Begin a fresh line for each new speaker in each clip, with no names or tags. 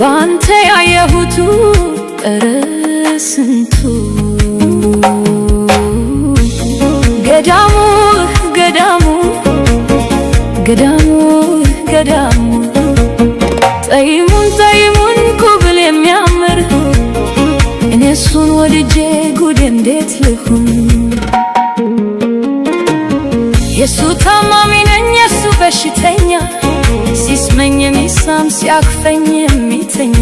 ባንተ ያየሁቱ ስንቱ ገዳሙ ገዳሙ ገዳሙ ገዳሙ ጠይሙን ኩብል የሚያምር እኔ እሱን ወድጄ ጉድ እንዴት ልሁን የሱ ታማሚ ነኝ የሱ በሽተኛ ሲስመኝ የሚሳም ሲያክፈኝ የሚተኛ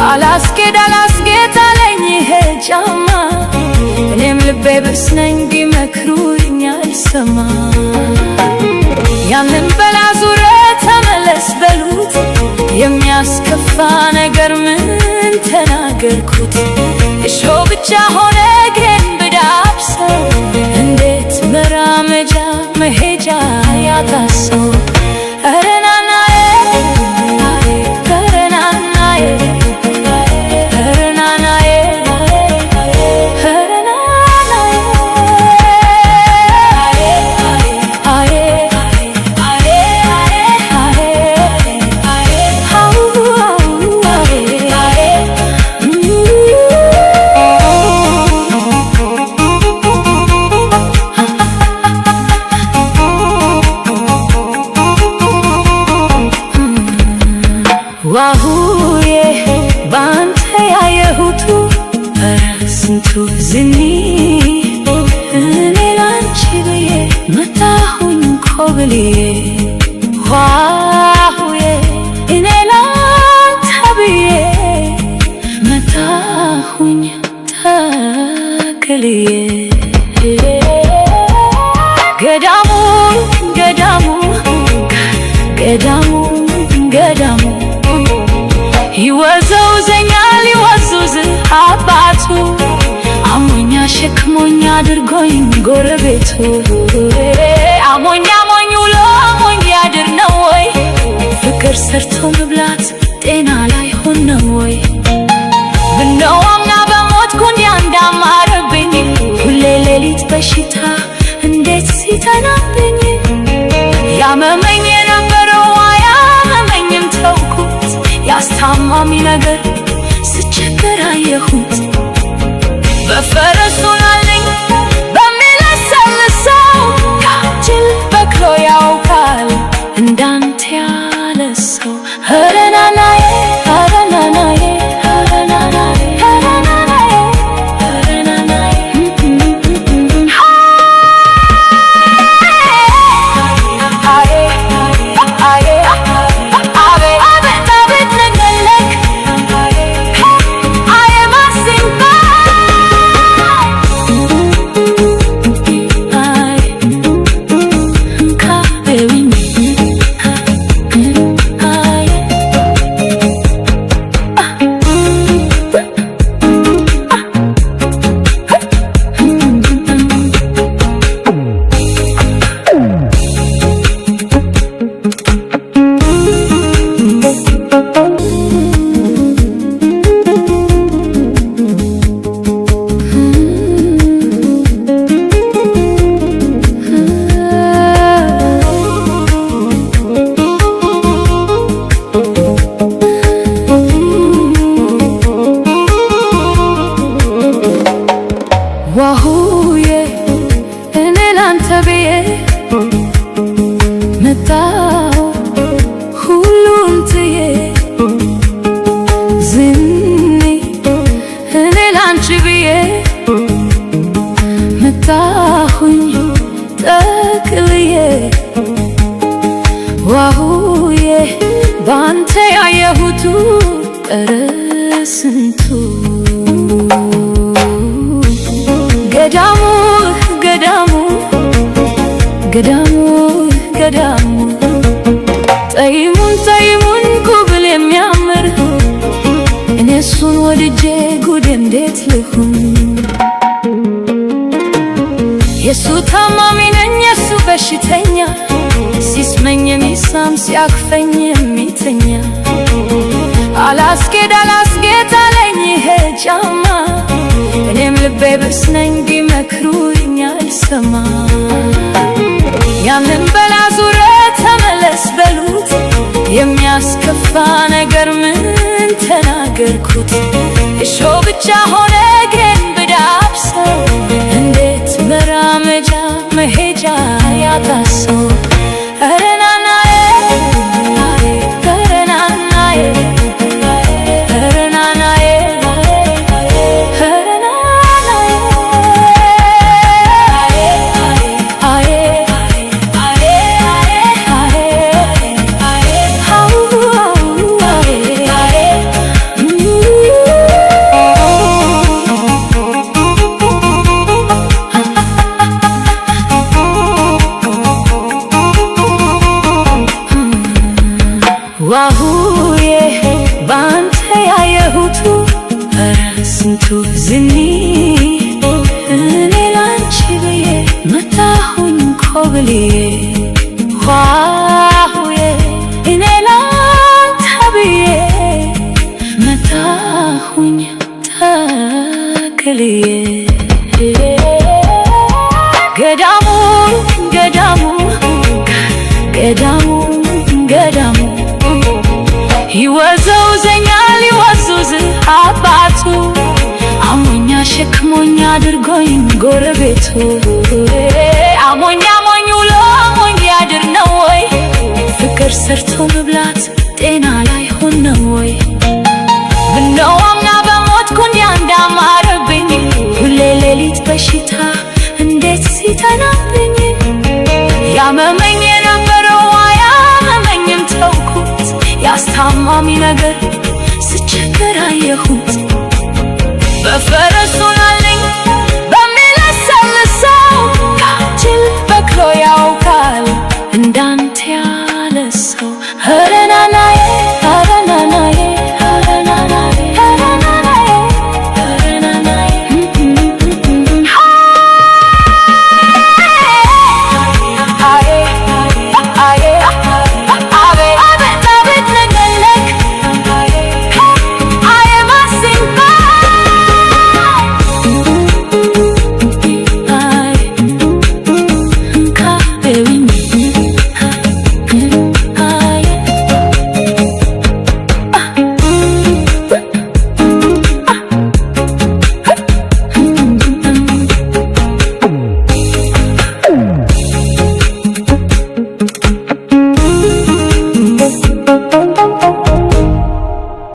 አላስጌድ አለኝ ይሄ ጫማ እኔም ልቤ ብስ ነኝ ቢመክሩኝ አልሰማ ያንን በላ ዙረ ተመለስ በሉት የሚያስከፋ ነገር ምን ተናገርኩት እሾ ብቻ ሆነ እግሬን ብዳብሰው እንዴት መራመጃ መሄጃ ያጣሰው ዋሁዬ ባንተ ያየሁቱ ስንቱ ዝኒ እኔ ላንቺ ብዬ መጣሁኝ ኮብልዬ ዋሁዬ እኔ ላንተ ብዬ መጣሁኝ ተክልዬ ገዳሙ ገዳሙ ገዳሙ ገዳሙ ይወዘውዘኛል ይወዝውዝ አባቱ አሞኛ ሸክሞኛ አድርጎኝ ጎረቤቱ አሞኛ ሞኝ ውሎ ሞኝ ያድር ነው ወይ ፍቅር ሰርቶ መብላት ጤና ላይ ሆን ነው ወይ ምነው አምና በሞትኩ እንዲያ እንዳማረብኝ ሁሌ ሌሊት በሽታ እንዴት ሲተናብኝ ያመመኝ የነበረው አያመመኝም ተውኩት ያስታማሚ ነገር ስቸገር አየሁት በፈረሱ ላልኝ በሚለሰልሰው ካጅል በክሎ ያውቃል እንዳንተ ያለ ሰው ኸረናናዬ ኸረናናዬ ኸረናናዬ ዋሁዬ እኔ ላንተ ብዬ መጣሁ ሁሉን ትዬ ዝኒ እኔ ላንቺ ብዬ መጣሁኝ ጠቅልዬ ዋሁዬ ባንተ ያየሁቱ ስንቱ ገዳሙ ገዳሙ ገዳሙ ገዳሙ ጠይሙን ኩብል የሚያምር እኔ እሱን ወድጄ ጉድ እንዴት ልሁን የሱ ታማሚ ነኝ የሱ በሽተኛ ሲስመኝ የሚሳም ሲያክፈኝ የሚተኛ አላስጌድ አለኝ ይሄ ጫማ እኔም ልቤ ብስ ነኝ ቢመክሩኝ አልሰማ ያንን በላ ዙረ ተመለስ በሉት የሚያስከፋ ነገር ረገጥኩት እሾህ ብቻ ሆነ እግሬን ብዳብሰው እንዴት መራመጃ መሄጃ ያጣሰው ኧረ ናናዬ ኧረ ናናዬ ኧረ ናናዬ ኧረ ናናዬ ዋሁዬ ባንተ ያየሁቱ ኧረ ስንቱ ዝኒ እኔ ላንቺ ብዬ መጣሁኝ ኮብልዬ ዋሁዬ እኔ ላንተ ብዬ መጣሁኝ ተክልዬ ገዳሙ ገዳሙ ገዳሙ ገዳሙ ይወዘውዘኛል ይወዝውዝ አባቱ አሞኛ ሸክሞኛ አድርጎኝ ጎረቤቱ አሞኛ ሞኝ ውሎ ሞኝ ያድር ነው ወይ ፍቅር ሰርቶ መብላት ጤና ላይ ሆን ነው ወይ ምነው አምና በሞትኩ እንዲያ እንዳማረብኝ ሁሌ ሌሊት በሽታ እንዴት ሲተናብኝ ያመመኝ የነበረው አያመመኝም ተውኩት ያስታማሚ ነገር ስቸገር አየሁት በፈረሱ